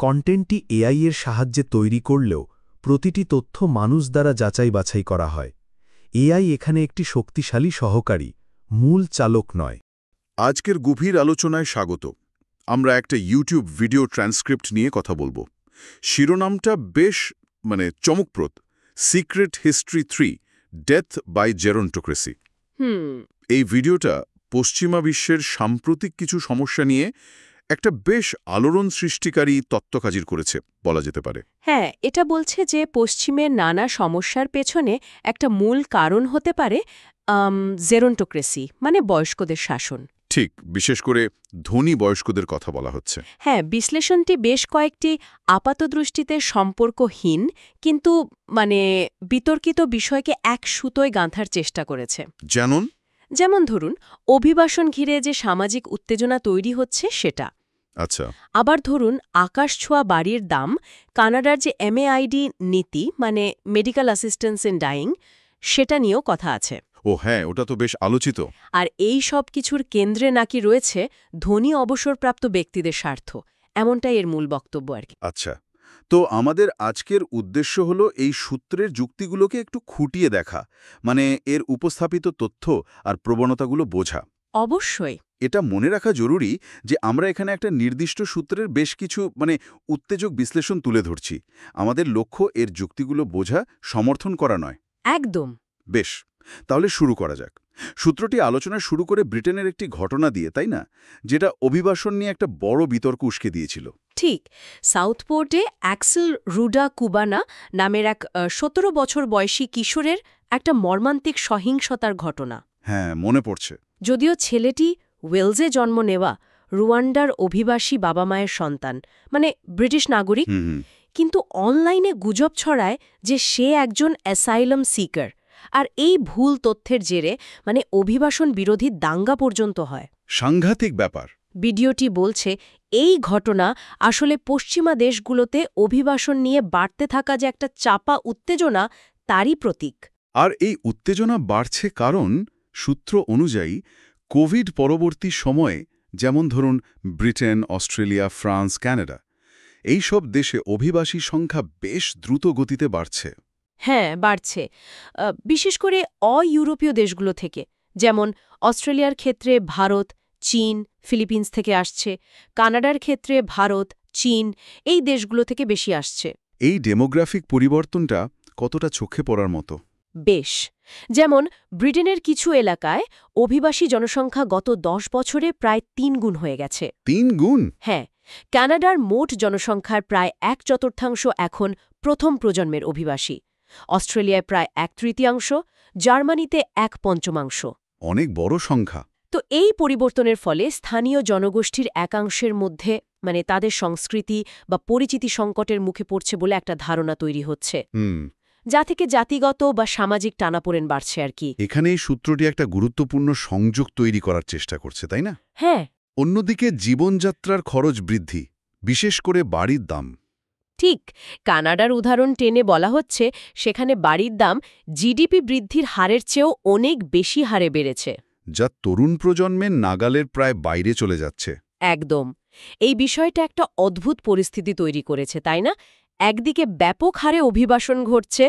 কন্টেন্টটি AI এর সাহায্যে তৈরি করলেও প্রতিটি তথ্য মানুষ দ্বারা যাচাই বাছাই করা হয়। এআই এখানে একটি শক্তিশালী সহকারী, মূল চালক নয়। আজকের গভীর আলোচনায় স্বাগত। আমরা একটা ইউটিউব ভিডিও ট্রান্সক্রিপ্ট নিয়ে কথা বলবো। শিরোনামটা বেশ চমকপ্রদ, সিক্রেট হিস্ট্রি 3, ডেথ বাই জেরন্টোক্রেসি। এই ভিডিওটা পশ্চিমা বিশ্বের সাম্প্রতিক কিছু সমস্যা নিয়ে একটা বেশ আলোড়ন সৃষ্টিকারী তত্ত্ব হাজির করেছে বলা যেতে পারে। হ্যাঁ, এটা বলছে যে পশ্চিমের নানা সমস্যার পেছনে একটা মূল কারণ হতে পারে জেরন্টোক্রেসি, মানে বয়স্কদের শাসন। ঠিক, বিশেষ করে ধনী বয়স্কদের কথা বলা হচ্ছে। হ্যাঁ, বিশ্লেষণটি বেশ কয়েকটি আপাতদৃষ্টিতে সম্পর্কহীন কিন্তু বিতর্কিত বিষয়কে এক সুতোয় গাঁথার চেষ্টা করেছে। যেমন ধরুন, অভিবাসন ঘিরে যে সামাজিক উত্তেজনা তৈরি হচ্ছে সেটা। আচ্ছা। আবার ধরুন, আকাশছোঁয়া বাড়ির দাম, কানাডার যে এমএআইডি নীতি, মানে মেডিকেল অ্যাসিস্ট্যান্স ইন ডাইং, সেটা নিয়েও কথা আছে। ও হ্যাঁ, ওটা তো বেশ আলোচিত। আর এই সব কিছুর কেন্দ্রে নাকি রয়েছে ধনী অবসরপ্রাপ্ত ব্যক্তিদের স্বার্থ, এমনটাই এর মূল বক্তব্য আর কি। আচ্ছা, তো আমাদের আজকের উদ্দেশ্য হলো এই সূত্রের যুক্তিগুলোকে একটু খুঁটিয়ে দেখা, এর উপস্থাপিত তথ্য আর প্রবণতাগুলো বোঝা। অবশ্যই। এটা মনে রাখা জরুরি যে আমরা এখানে একটা নির্দিষ্ট সূত্রের বেশ কিছু উত্তেজক বিশ্লেষণ তুলে ধরছি। আমাদের লক্ষ্য এর যুক্তিগুলো বোঝা, সমর্থন করা নয়। একদম। বেশ, তাহলে শুরু করা যাক। সূত্রটি আলোচনা শুরু করে ব্রিটেনের একটি ঘটনা দিয়ে, তাই না, যেটা অভিবাসন নিয়ে একটা বড় বিতর্ক উস্কে দিয়েছিল। ঠিক, সাউথপোর্টে অ্যাক্সেল রুডা কুবানা নামের এক ১৭ বছর বয়সী কিশোরের একটা মর্মান্তিক সহিংসতার ঘটনা। হ্যাঁ, মনে পড়ছে। যদিও ছেলেটি ওয়েলসে জন্ম নেওয়া রুয়ান্ডার অভিবাসী বাবা মায়ের সন্তান, ব্রিটিশ নাগরিক, কিন্তু অনলাইনে গুজব ছড়ায় যে সে একজন অ্যাসাইলাম সিকার, আর এই ভুল তথ্যের জেরে অভিবাসন বিরোধী দাঙ্গা পর্যন্ত হয়। সাংঘাতিক ব্যাপার। ভিডিওটি বলছে এই ঘটনা আসলে পশ্চিমা দেশগুলোতে অভিবাসন নিয়ে বাড়তে থাকা যে একটা চাপা উত্তেজনা, তারই প্রতীক। আর এই উত্তেজনা বাড়ছে কারণ সূত্র অনুযায়ী কোভিড পরবর্তী সময়ে, যেমন ধরুন ব্রিটেন, অস্ট্রেলিয়া, ফ্রান্স, কানাডা, এই সব দেশে অভিবাসী সংখ্যা বেশ দ্রুত গতিতে বাড়ছে। হ্যাঁ, বাড়ছে, বিশেষ করে অইউরোপীয় দেশগুলো থেকে। যেমন অস্ট্রেলিয়ার ক্ষেত্রে ভারত, চীন, ফিলিপিন্স থেকে আসছে। কানাডার ক্ষেত্রে ভারত, চীন, এই দেশগুলো থেকে বেশি আসছে। এই ডেমোগ্রাফিক পরিবর্তনটা কতটা চোখে পড়ার মতো? বেশ। যেমন ব্রিটেনের কিছু এলাকায় অভিবাসী জনসংখ্যা গত 10 বছরে প্রায় 3 গুণ হয়ে গেছে। 3 গুণ? হ্যাঁ, কানাডার মোট জনসংখ্যার প্রায় 1/4 এখন প্রথম প্রজন্মের অভিবাসী। অস্ট্রেলিয়ায় প্রায় 1/3, জার্মানিতে 1/5। অনেক বড় সংখ্যা। তো এই পরিবর্তনের ফলে স্থানীয় জনগোষ্ঠীর একাংশের মধ্যে তাদের সংস্কৃতি বা পরিচিতি সংকটের মুখে পড়ছে বলে একটা ধারণা তৈরি হচ্ছে, যা থেকে জাতিগত বা সামাজিক টানাপোড়েন বাড়ছে আর কি। এখানে এই সূত্রটি একটা গুরুত্বপূর্ণ সংযোগ তৈরি করার চেষ্টা করছে, তাই না? হ্যাঁ। অন্যদিকে জীবনযাত্রার খরচ বৃদ্ধি, বিশেষ করে বাড়ির দাম। ঠিক, কানাডার উদাহরণ টেনে বলা হচ্ছে সেখানে বাড়ির দাম জিডিপি বৃদ্ধির হারের চেয়েও অনেক বেশি হারে বেড়েছে, যা তরুণ প্রজন্মের নাগালের প্রায় বাইরে চলে যাচ্ছে। একদম। এই বিষয়টা একটা অদ্ভুত পরিস্থিতি তৈরি করেছে, তাই না? একদিকে ব্যাপক হারে অভিবাসন ঘটছে,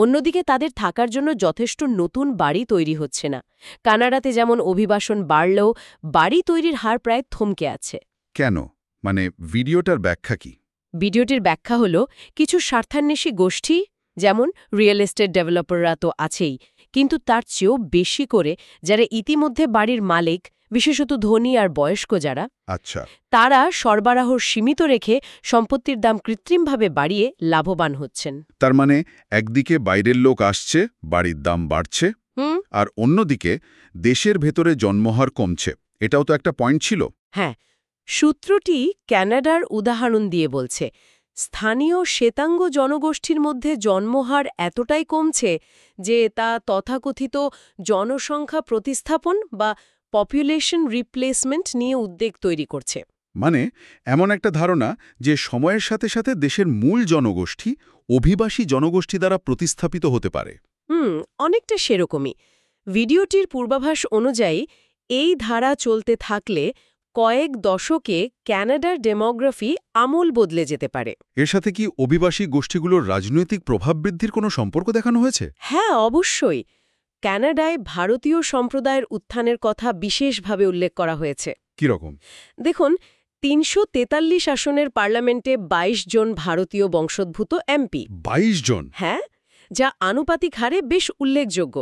অন্যদিকে তাদের থাকার জন্য যথেষ্ট নতুন বাড়ি তৈরি হচ্ছে না। কানাডাতে যেমন অভিবাসন বাড়লেও বাড়ি তৈরির হার প্রায় থমকে আছে। কেন? ভিডিওটার ব্যাখ্যা কি? ভিডিওটির ব্যাখ্যা হল, কিছু স্বার্থান্বেষী গোষ্ঠী, যেমন রিয়েল এস্টেট ডেভেলপাররা তো আছেই, কিন্তু তার চেয়েও বেশি করে যারা ইতিমধ্যে বাড়ির মালিক, বিশেষত ধনী আর বয়স্ক যারা, আচ্ছা, তারা সরবরাহ সীমিত রেখে সম্পত্তির দাম কৃত্রিমভাবে বাড়িয়ে লাভবান হচ্ছেন। তার একদিকে বাইরের লোক আসছে, বাড়ির দাম বাড়ছে, আর অন্যদিকে দেশের ভেতরে জন্মহার কমছে। এটাও তো একটা পয়েন্ট ছিল। হ্যাঁ, সূত্রটি কানাডার উদাহরণ দিয়ে বলছে, স্থানীয় শ্বেতাঙ্গ জনগোষ্ঠীর মধ্যে জন্মহার এতটাই কমছে যে তা তথাকথিত জনসংখ্যা প্রতিস্থাপন বা পপুলেশন রিপ্লেসমেন্ট নিয়ে উদ্বেগ তৈরি করছে। এমন একটা ধারণা যে সময়ের সাথে সাথে দেশের মূল জনগোষ্ঠী অভিবাসী জনগোষ্ঠী দ্বারা প্রতিস্থাপিত হতে পারে। অনেকটা সেরকমই। ভিডিওটির পূর্বাভাস অনুযায়ী এই ধারা চলতে থাকলে কয়েক দশকে ক্যানাডার ডেমোগ্রাফি আমূল বদলে যেতে পারে। এর সাথে কি অভিবাসী গোষ্ঠীগুলোর রাজনৈতিক প্রভাব বৃদ্ধির কোনো সম্পর্ক দেখানো হয়েছে? হ্যাঁ, অবশ্যই। ক্যানাডায় ভারতীয় সম্প্রদায়ের উত্থানের কথা বিশেষভাবে উল্লেখ করা হয়েছে। কিরকম? দেখুন, ৩৪৩ আসনের পার্লামেন্টে ২২ জন ভারতীয় বংশোদ্ভূত এমপি। ২২ জন? হ্যাঁ, যা আনুপাতিক হারে বেশ উল্লেখযোগ্য।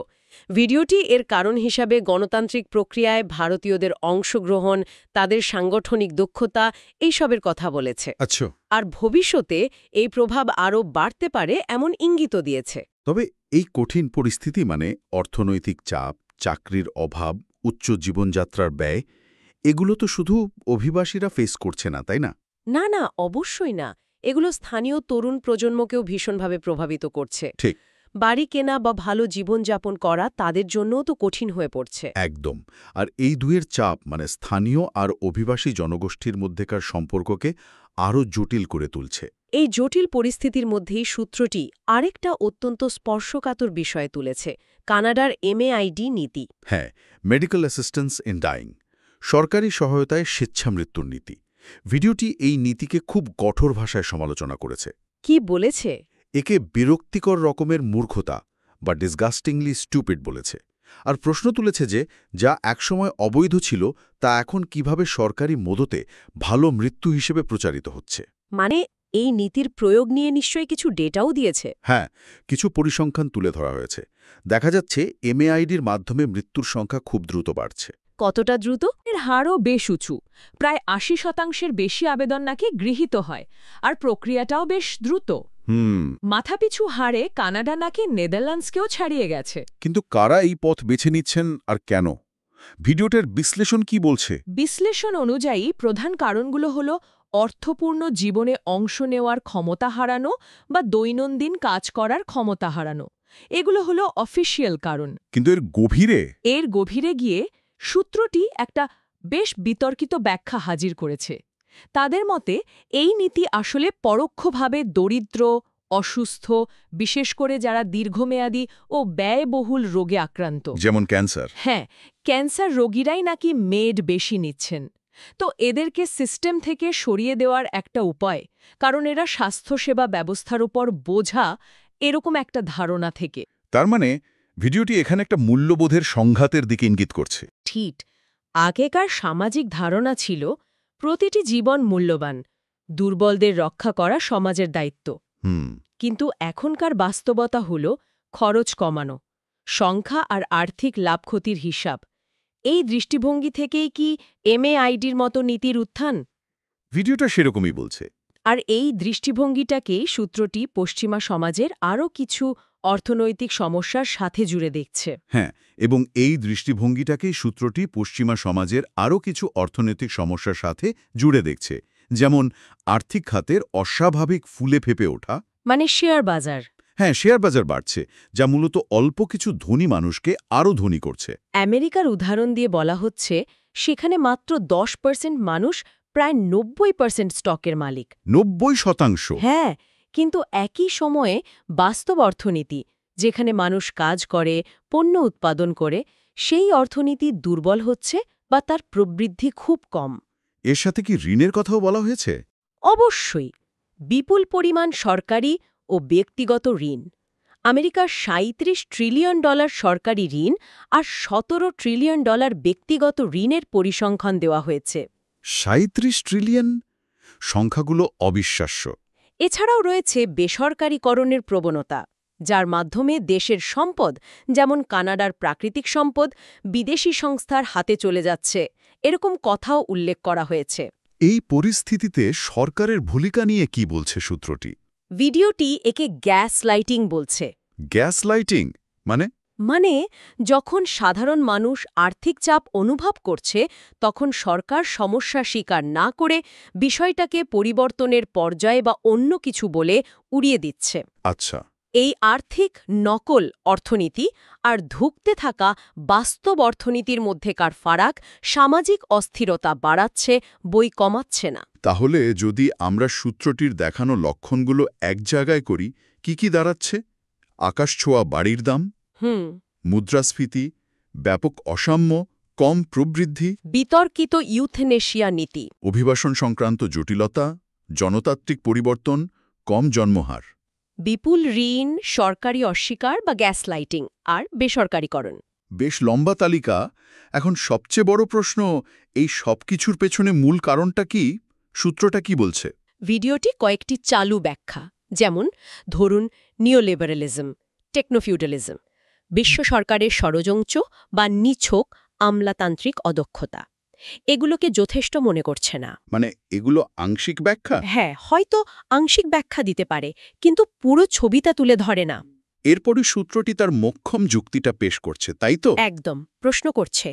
ভিডিওটি এর কারণ হিসাবে গণতান্ত্রিক প্রক্রিয়ায় ভারতীয়দের অংশগ্রহণ, তাদের সাংগঠনিক দক্ষতা এইসবের কথা বলেছে। আচ্ছা। আর ভবিষ্যতে এই প্রভাব আরও বাড়তে পারে এমন ইঙ্গিত দিয়েছে। তবে এই কঠিন পরিস্থিতি মানে অর্থনৈতিক চাপ, চাকরির অভাব, উচ্চ জীবনযাত্রার ব্যয়, এগুলো তো শুধু অভিবাসীরা ফেস করছে না, তাই না? না না, অবশ্যই না। এগুলো স্থানীয় তরুণ প্রজন্মকেও ভীষণভাবে প্রভাবিত করছে। ঠিক। বাড়ি কেনা বা ভালো জীবনযাপন করা তাদের জন্যও তো কঠিন হয়ে পড়ছে। একদম। আর এই দুয়ের চাপ মানে স্থানীয় আর অভিবাসী জনগোষ্ঠীর মধ্যেকার সম্পর্ককে আরও জটিল করে তুলছে। এই জটিল পরিস্থিতির মধ্যেই সূত্রটি আরেকটা অত্যন্ত স্পর্শকাতর বিষয় তুলেছে, কানাডার এমএআইডি নীতি। হ্যাঁ, মেডিকেল অ্যাসিস্ট্যান্স ইন ডাইং, সরকারি সহায়তায় স্বেচ্ছামৃত্যুর নীতি। ভিডিওটি এই নীতিকে খুব কঠোর ভাষায় সমালোচনা করেছে। কি বলেছে? একে বিরক্তিকর রকমের মূর্খতা বা ডিসগাস্টিংলি স্টুপিড বলেছে। আর প্রশ্ন তুলেছে যে যা একসময় অবৈধ ছিল তা এখন কিভাবে সরকারি মদতে ভালো মৃত্যু হিসেবে প্রচারিত হচ্ছে। মানে এই নীতির প্রয়োগ নিয়ে নিশ্চয়ই কিছু ডেটাও দিয়েছে। হ্যাঁ, কিছু পরিসংখ্যান তুলে ধরা হয়েছে। দেখা যাচ্ছে এমএআইডির মাধ্যমে মৃত্যুর সংখ্যা খুব দ্রুত বাড়ছে। কতটা দ্রুত? এর হারও বেশ উঁচু। প্রায় ৮০% বেশি আবেদন নাকি গৃহীত হয়, আর প্রক্রিয়াটাও বেশ দ্রুত। মাথাপিছু হারে কানাডা নাকি নেদারল্যান্ডসকেও ছাড়িয়ে গেছে। কিন্তু কারা এই পথ বেছে নিচ্ছেন আর কেন? ভিডিওটার বিশ্লেষণ কি বলছে? বিশ্লেষণ অনুযায়ী প্রধান কারণগুলো হল অর্থপূর্ণ জীবনে অংশ নেওয়ার ক্ষমতা হারানো বা দৈনন্দিন কাজ করার ক্ষমতা হারানো। এগুলো হলো অফিসিয়াল কারণ। কিন্তু এর গভীরে গিয়ে সূত্রটি একটা বেশ বিতর্কিত ব্যাখ্যা হাজির করেছে। তাদের মতে এই নীতি আসলে পরোক্ষভাবে দরিদ্র, অসুস্থ, বিশেষ করে যারা দীর্ঘমেয়াদী ও ব্যয়বহুল রোগে আক্রান্ত, যেমন ক্যান্সার। হ্যাঁ, ক্যান্সার রোগীরাই নাকি মেড বেশি নিচ্ছেন। তো এদেরকে সিস্টেম থেকে সরিয়ে দেওয়ার একটা উপায়, কারণ এরা স্বাস্থ্যসেবা ব্যবস্থার উপর বোঝা, এরকম একটা ধারণা থেকে। তার মানে ভিডিওটি এখানে একটা মূল্যবোধের সংঘাতের দিকে ইঙ্গিত করছে। ঠিক। আগেকার সামাজিক ধারণা ছিল প্রতিটি জীবন মূল্যবান, দুর্বলদের রক্ষা করা সমাজের দায়িত্ব। কিন্তু এখনকার বাস্তবতা হল খরচ কমানো, সংখ্যা আর আর্থিক লাভ ক্ষতির হিসাব। এই দৃষ্টিভঙ্গি থেকেই কি এমএআইডির মতো নীতির উত্থান? ভিডিওটা সেরকমই বলছে। আর এই দৃষ্টিভঙ্গিটাকেই সূত্রটি পশ্চিমা সমাজের আরও কিছু অর্থনৈতিক সমস্যার সাথে জুড়ে দেখছে। হ্যাঁ, এবং এই দৃষ্টিভঙ্গিটাকেই সূত্রটি পশ্চিমা সমাজের আরও কিছু অর্থনৈতিক সমস্যার সাথে জুড়ে দেখছে, যেমন আর্থিক খাতের অস্বাভাবিক ফুলে ফেপে ওঠা। মানে শেয়ার বাজার। হ্যাঁ, শেয়ার বাজার বাড়ছে, যা মূলত অল্প কিছু ধনী মানুষকে আরও ধনী করছে। আমেরিকার উদাহরণ দিয়ে বলা হচ্ছে সেখানে মাত্র 10% মানুষ প্রায় 90% স্টকের মালিক। 90%? হ্যাঁ, কিন্তু একই সময়ে বাস্তব অর্থনীতি, যেখানে মানুষ কাজ করে, পণ্য উৎপাদন করে, সেই অর্থনীতি দুর্বল হচ্ছে বা তার প্রবৃদ্ধি খুব কম। এর সাথে কি ঋণের কথাও বলা হয়েছে? অবশ্যই। বিপুল পরিমাণ সরকারি ও ব্যক্তিগত ঋণ। আমেরিকার $37 ট্রিলিয়ন সরকারি ঋণ আর $17 ট্রিলিয়ন ব্যক্তিগত ঋণের পরিসংখ্যান দেওয়া হয়েছে। 37 ট্রিলিয়ন? সংখ্যাগুলো অবিশ্বাস্য। এছাড়াও রয়েছে বেসরকারীকরণের প্রবণতা, যার মাধ্যমে দেশের সম্পদ, যেমন কানাডার প্রাকৃতিক সম্পদ, বিদেশি সংস্থার হাতে চলে যাচ্ছে, এরকম কথাও উল্লেখ করা হয়েছে। এই পরিস্থিতিতে সরকারের ভূমিকা নিয়ে কি বলছে সূত্রটি? ভিডিওটি একে গ্যাস লাইটিং বলছে। গ্যাস লাইটিং মানে? যখন সাধারণ মানুষ আর্থিক চাপ অনুভব করছে, তখন সরকার সমস্যা স্বীকার না করে বিষয়টাকে পরিবর্তনের পর্যায়ে বা অন্য কিছু বলে উড়িয়ে দিচ্ছে। আচ্ছা। এই আর্থিক নকল অর্থনীতি আর ধুঁকতে থাকা বাস্তব অর্থনীতির মধ্যেকার ফারাক সামাজিক অস্থিরতা বাড়াচ্ছে, বই কমাচ্ছে না। তাহলে যদি আমরা সূত্রটির দেখানো লক্ষণগুলো এক জায়গায় করি, কি দাঁড়াচ্ছে? আকাশছোঁয়া বাড়ির দাম, মুদ্রাস্ফীতি, ব্যাপক অসাম্য কম প্রবৃদ্ধি, বিতর্কিত ইউথেনেশিয়া নীতি, অভিবাসন সংক্রান্ত জটিলতা, জনতান্ত্রিক পরিবর্তন, কম জন্মহার। বিপুল ঋণ, সরকারি অস্বীকার বা গ্যাসলাইটিং আর বেসরকারীকরণ। বেশ লম্বা তালিকা। এখন সবচেয়ে বড় প্রশ্ন, এই সব কিছুর পেছনে মূল কারণটা কি? সূত্রটা কি বলছে? ভিডিওটি কয়েকটি চালু ব্যাখ্যা, যেমন ধরুন নিওলিবারালিজম, টেকনোফিউডালিজম, বিশ্ব সরকারের ষড়যন্ত্র বা নিছক আমলাতান্ত্রিক অদক্ষতা, এগুলোকে যথেষ্ট মনে করছে না। মানে এগুলো আংশিক ব্যাখ্যা? হ্যাঁ, হয়তো আংশিক ব্যাখ্যা দিতে পারে, কিন্তু পুরো ছবিটা তুলে ধরে না। এরপরই সূত্রটি তার মোক্ষম যুক্তিটা পেশ করছে, তাই তো? একদম প্রশ্ন করছে,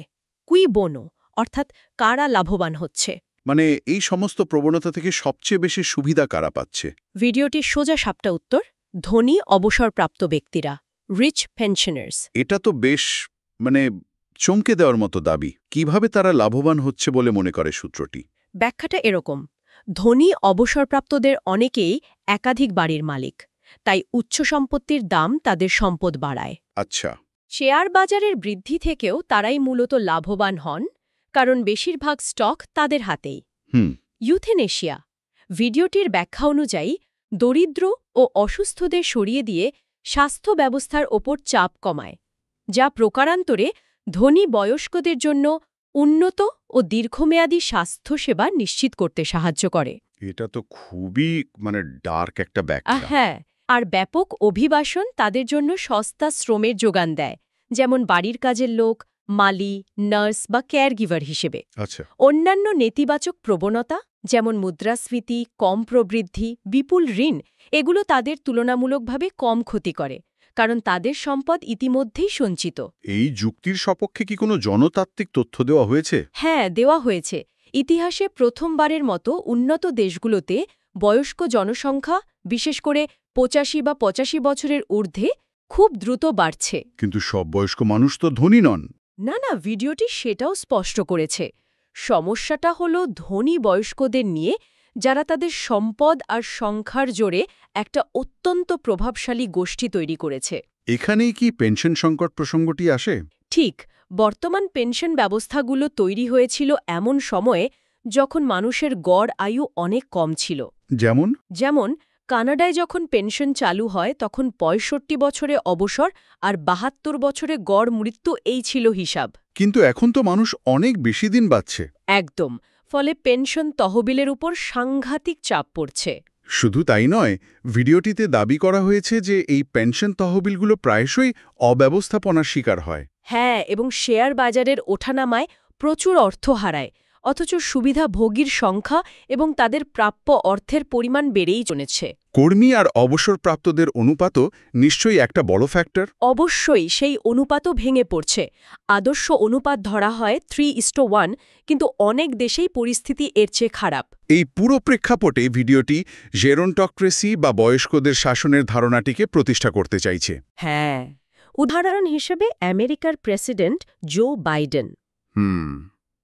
কুই বোনো, অর্থাৎ কারা লাভবান হচ্ছে। মানে এই সমস্ত প্রবণতা থেকে সবচেয়ে বেশি সুবিধা কারা পাচ্ছে? ভিডিওটির সোজা সাপটা উত্তর, ধনী অবসরপ্রাপ্ত ব্যক্তিরা, রিচ পেনশনার্স। এটা তো বেশ চমকে দেওয়ার মতো দাবি। কিভাবে তারা লাভবান হচ্ছে বলে মনে করে সূত্রটি? ব্যাখ্যাটা এরকম, ধনী অবসরপ্রাপ্তদের অনেকেই একাধিক বাড়ির মালিক, তাই উচ্চ সম্পত্তির দাম তাদের সম্পদ বাড়ায়। আচ্ছা। শেয়ার বাজারের বৃদ্ধি থেকেও তারাই মূলত লাভবান হন, কারণ বেশিরভাগ স্টক তাদের হাতেই। ইউথেনেশিয়া, ভিডিওটির ব্যাখ্যা অনুযায়ী দরিদ্র ও অসুস্থদের সরিয়ে দিয়ে স্বাস্থ্য ব্যবস্থার ওপর চাপ কমায়, যা প্রকারান্তরে ধনী বয়স্কদের জন্য উন্নত ও দীর্ঘমেয়াদী স্বাস্থ্যসেবা নিশ্চিত করতে সাহায্য করে। এটা তো খুবই ডার্ক একটা ব্যাখ্যা। হ্যাঁ, আর ব্যাপক অভিবাসন তাদের জন্য সস্তা শ্রমের যোগান দেয়, যেমন বাড়ির কাজের লোক, মালি, নার্স বা কেয়ারগিভার হিসেবে। আচ্ছা। অন্যান্য নেতিবাচক প্রবণতা, যেমন মুদ্রাস্ফীতি, কম প্রবৃদ্ধি, বিপুল ঋণ, এগুলো তাদের তুলনামূলকভাবে কম ক্ষতি করে, কারণ তাদের সম্পদ ইতিমধ্যেই সঞ্চিত। এই যুক্তির সপক্ষে কি কোনো জনতাত্ত্বিক তথ্য দেওয়া হয়েছে? হ্যাঁ, দেওয়া হয়েছে। ইতিহাসে প্রথমবারের মতো উন্নত দেশগুলোতে বয়স্ক জনসংখ্যা, বিশেষ করে 85 বা 85 বছরের ঊর্ধ্বে, খুব দ্রুত বাড়ছে। কিন্তু সব বয়স্ক মানুষ তো ধনী নন। না, ভিডিওটি সেটাও স্পষ্ট করেছে। সমস্যাটা হলো ধনী বয়স্কদের নিয়ে, যারা তাদের সম্পদ আর সংখ্যার জোরে একটা অত্যন্ত প্রভাবশালী গোষ্ঠী তৈরি করেছে। এখানেই কি পেনশন সংকট প্রসঙ্গটি আসে? ঠিক, বর্তমান পেনশন ব্যবস্থাগুলো তৈরি হয়েছিল এমন সময়ে যখন মানুষের গড় আয়ু অনেক কম ছিল। যেমন কানাডায় যখন পেনশন চালু হয় তখন 65 বছরে অবসর আর 72 বছরে গড় মৃত্যু, এই ছিল হিসাব। কিন্তু এখন তো মানুষ অনেক বেশি দিন বাঁচছে। একদম, ফলে পেনশন তহবিলের উপর সাংঘাতিক চাপ পড়ছে। শুধু তাই নয়, ভিডিওটিতে দাবি করা হয়েছে যে এই পেনশন তহবিলগুলো প্রায়শই অব্যবস্থাপনার শিকার হয়। হ্যাঁ, এবং শেয়ার বাজারের ওঠানামায় প্রচুর অর্থ হারায়, অথচ সুবিধাভোগীর সংখ্যা এবং তাদের প্রাপ্য অর্থের পরিমাণ বেড়েই চলেছে। কর্মী আর অবসরপ্রাপ্তদের অনুপাতও নিশ্চয়ই একটা বড় ফ্যাক্টর। অবশ্যই, সেই অনুপাতও ভেঙে পড়ছে। আদর্শ অনুপাত ধরা হয় 3:1, কিন্তু অনেক দেশেই পরিস্থিতি এর চেয়ে খারাপ। এই পুরো প্রেক্ষাপটে ভিডিওটি জেরন্টক্রেসি বা বয়স্কদের শাসনের ধারণাটিকে প্রতিষ্ঠা করতে চাইছে। হ্যাঁ, উদাহরণ হিসেবে আমেরিকার president Joe Biden,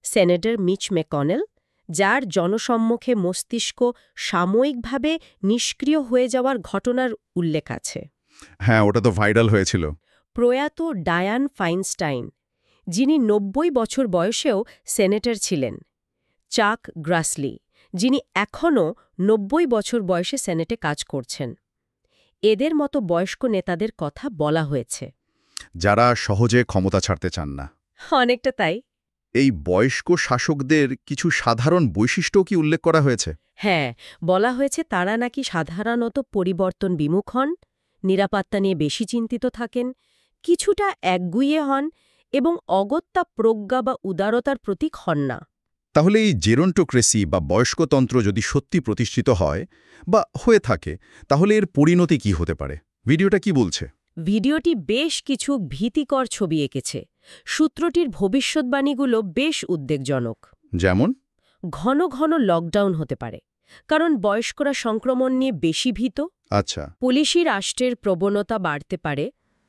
senator Mitch McConnell, যার জনসম্মুখে মস্তিষ্ক সাময়িকভাবে নিষ্ক্রিয় হয়ে যাওয়ার ঘটনার উল্লেখ আছে। হ্যাঁ, ওটা তো ভাইরাল হয়েছিল। প্রয়াত ডায়ান ফাইনস্টাইন, যিনি 90 বছর বয়সেও সেনেটর ছিলেন। চাক গ্রাসলি, যিনি এখনও 90 বছর বয়সে সেনেটে কাজ করছেন। এদের মতো বয়স্ক নেতাদের কথা বলা হয়েছে, যারা সহজে ক্ষমতা ছাড়তে চান না। অনেকটা তাই। এই বয়স্ক শাসকদের কিছু সাধারণ বৈশিষ্ট্য কি উল্লেখ করা হয়েছে? হ্যাঁ, বলা হয়েছে তারা নাকি সাধারণত পরিবর্তন বিমুখ হন, নিরাপত্তা নিয়ে বেশি চিন্তিত থাকেন, কিছুটা একগুঁয়ে হন এবং অগত্যা প্রজ্ঞা বা উদারতার প্রতীক হন না। তাহলে এই জেরন্টোক্রেসি বা বয়স্কতন্ত্র যদি সত্যি প্রতিষ্ঠিত হয় বা হয়ে থাকে, তাহলে এর পরিণতি কি হতে পারে? ভিডিওটা কি বলছে? ভিডিওটি বেশ কিছু ভীতিকর ছবি এঁকেছে। সূত্রটির ভবিষ্যৎবাণীগুলো বেশ উদ্বেগজনক। যেমন ঘন ঘন লকডাউন হতে পারে, কারণ বয়স্করা সংক্রমণ নিয়ে বেশি ভীত। আচ্ছা। পুলিশি রাষ্ট্রের প্রবণতা বাড়তে পারে।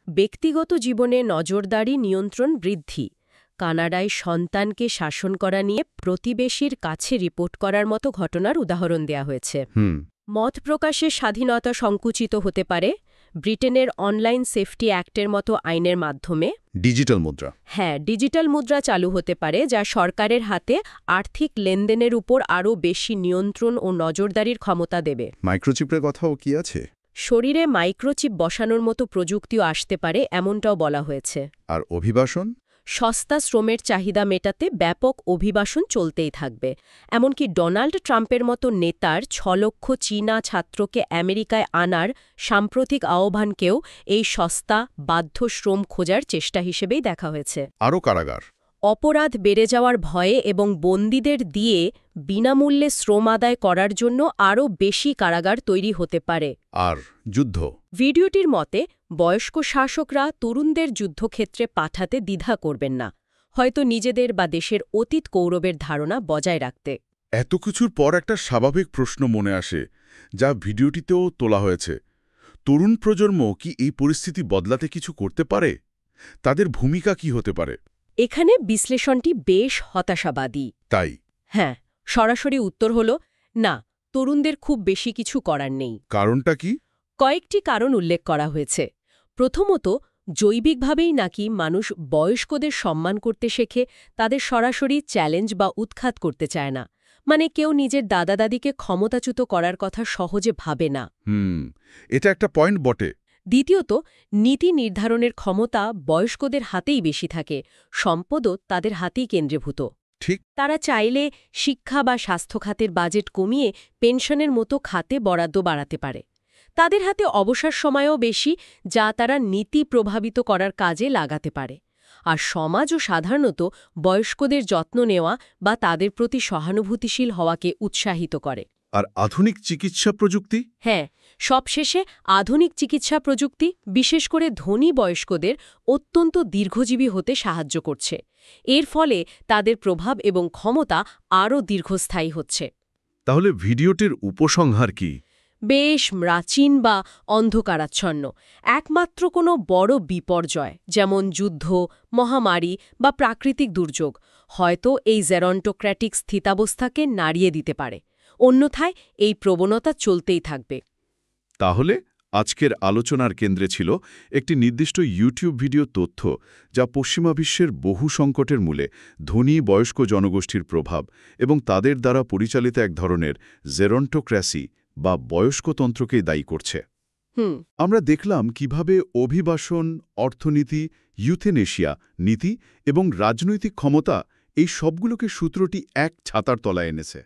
ব্যক্তিগত জীবনে নজরদারি নিয়ন্ত্রণ বৃদ্ধি। কানাডায় সন্তানকে শাসন করা নিয়ে প্রতিবেশীর কাছে রিপোর্ট করার মতো ঘটনার উদাহরণ দেয়া হয়েছে। মত প্রকাশের স্বাধীনতা সংকুচিত হতে পারে। ব্রিটেনের অনলাইন সেফটি অ্যাক্টের মতো আইনের মাধ্যমে ডিজিটাল মুদ্রা। হ্যাঁ, ডিজিটাল মুদ্রা চালু হতে পারে, যা সরকারের হাতে আর্থিক লেনদেনের উপর আরও বেশি নিয়ন্ত্রণ ও নজরদারির ক্ষমতা দেবে। মাইক্রোচিপের কথাও কি আছে? শরীরে মাইক্রোচিপ বসানোর মতো প্রযুক্তিও আসতে পারে, এমনটাও বলা হয়েছে। আর অভিবাসন? সস্তা শ্রমের চাহিদা মেটাতে ব্যাপক অভিবাসন চলতেই থাকবে। এমনকি ডোনাল্ড ট্রাম্পের মতো নেতার ৬ লক্ষ চীনা ছাত্রকে আমেরিকায় আনার সাম্প্রতিক আহ্বানকেও এই সস্তা বাধ্য শ্রম খোঁজার চেষ্টা হিসেবেই দেখা হয়েছে। আরও কারাগার? অপরাধ বেড়ে যাওয়ার ভয়ে এবং বন্দীদের দিয়ে বিনামূল্যে শ্রম আদায় করার জন্য আরও বেশি কারাগার তৈরি হতে পারে। আর যুদ্ধ? ভিডিওটির মতে বয়স্ক শাসকরা তরুণদের যুদ্ধক্ষেত্রে পাঠাতে দ্বিধা করবেন না, হয়তো নিজেদের বা দেশের অতীত গৌরবের ধারণা বজায় রাখতে। এত কিছুর পর একটা স্বাভাবিক প্রশ্ন মনে আসে, যা ভিডিওটিতেও তোলা হয়েছে। তরুণ প্রজন্ম কি এই পরিস্থিতি বদলাতে কিছু করতে পারে? তাদের ভূমিকা কি হতে পারে? এখানে বিশ্লেষণটি বেশ হতাশাবাদী। তাই? হ্যাঁ, সরাসরি উত্তর হল না, তরুণদের খুব বেশি কিছু করার নেই। কারণটা কি? কয়েকটি কারণ উল্লেখ করা হয়েছে। প্রথমত, জৈবিকভাবেই নাকি মানুষ বয়স্কদের সম্মান করতে শেখে, তাদের সরাসরি চ্যালেঞ্জ বা উৎখাত করতে চায় না। মানে কেউ নিজের দাদা দাদিকে ক্ষমতাচ্যুত করার কথা সহজে ভাবে না। এটা একটা পয়েন্ট বটে। দ্বিতীয়ত, নীতি নির্ধারণের ক্ষমতা বয়স্কদের হাতেই বেশি থাকে, সম্পদও তাদের হাতেই কেন্দ্রীভূত। ঠিক। তারা চাইলে শিক্ষা বা স্বাস্থ্য খাতের বাজেট কমিয়ে পেনশনের মতো খাতে বরাদ্দ বাড়াতে পারে। তাদের হাতে অবসর সময়ও বেশি, যা তারা নীতি প্রভাবিত করার কাজে লাগাতে পারে। আর সমাজও সাধারণত বয়স্কদের যত্ন নেওয়া বা তাদের প্রতি সহানুভূতিশীল হওয়াকে উৎসাহিত করে। আর আধুনিক চিকিৎসা প্রযুক্তি? হ্যাঁ, সবশেষে আধুনিক চিকিৎসা প্রযুক্তি বিশেষ করে ধনী বয়স্কদের অত্যন্ত দীর্ঘজীবী হতে সাহায্য করছে। এর ফলে তাদের প্রভাব এবং ক্ষমতা আরও দীর্ঘস্থায়ী হচ্ছে। তাহলে ভিডিওটির উপসংহার কি? বেশ প্রাচীন বা অন্ধকারাচ্ছন্ন। একমাত্র কোনো বড় বিপর্যয়, যেমন যুদ্ধ, মহামারী বা প্রাকৃতিক দুর্যোগ, হয়তো এই জেরন্টোক্র্যাটিক স্থিতাবস্থাকে নাড়িয়ে দিতে পারে। অন্যথায় এই প্রবণতা চলতেই থাকবে। তাহলে আজকের আলোচনার কেন্দ্রে ছিল একটি নির্দিষ্ট ইউটিউব ভিডিও তথ্য, যা পশ্চিমা বিশ্বের বহু সংকটের মূলে ধনী বয়স্ক জনগোষ্ঠীর প্রভাব এবং তাদের দ্বারা পরিচালিত এক ধরনের জেরন্টোক্র্যাসি বা বয়স্কতন্ত্রকেই দায়ী করছে। আমরা দেখলাম কিভাবে অভিবাসন, অর্থনীতি, ইউথেনেশিয়া, নীতি এবং রাজনৈতিক ক্ষমতা এই সবগুলোকে সূত্রটি এক ছাতার তলায় এনেছে।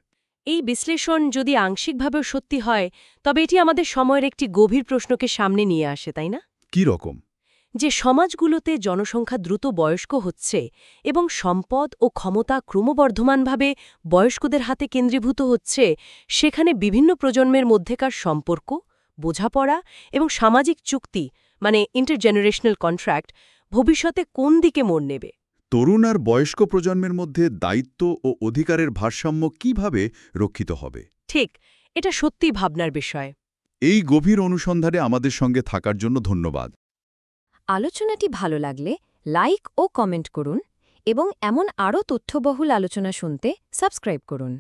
এই বিশ্লেষণ যদি আংশিকভাবেও সত্যি হয়, তবে এটি আমাদের সময়ের একটি গভীর প্রশ্নকে সামনে নিয়ে আসে, তাই না? কি রকম? যে সমাজগুলোতে জনসংখ্যা দ্রুত বয়স্ক হচ্ছে এবং সম্পদ ও ক্ষমতা ক্রমবর্ধমানভাবে বয়স্কদের হাতে কেন্দ্রীভূত হচ্ছে, সেখানে বিভিন্ন প্রজন্মের মধ্যেকার সম্পর্ক, বোঝাপড়া এবং সামাজিক চুক্তি মানে ইন্টারজেনারেশনাল কন্ট্রাক্ট ভবিষ্যতে কোন দিকে মোড় নেবে? তরুণ আর বয়স্ক প্রজন্মের মধ্যে দায়িত্ব ও অধিকারের ভারসাম্য কিভাবে রক্ষিত হবে? ঠিক, এটা সত্যিই ভাবনার বিষয়। এই গভীর অনুসন্ধানে আমাদের সঙ্গে থাকার জন্য ধন্যবাদ। আলোচনাটি ভালো লাগলে লাইক ও কমেন্ট করুন এবং এমন আরও তথ্যবহুল আলোচনা শুনতে সাবস্ক্রাইব করুন।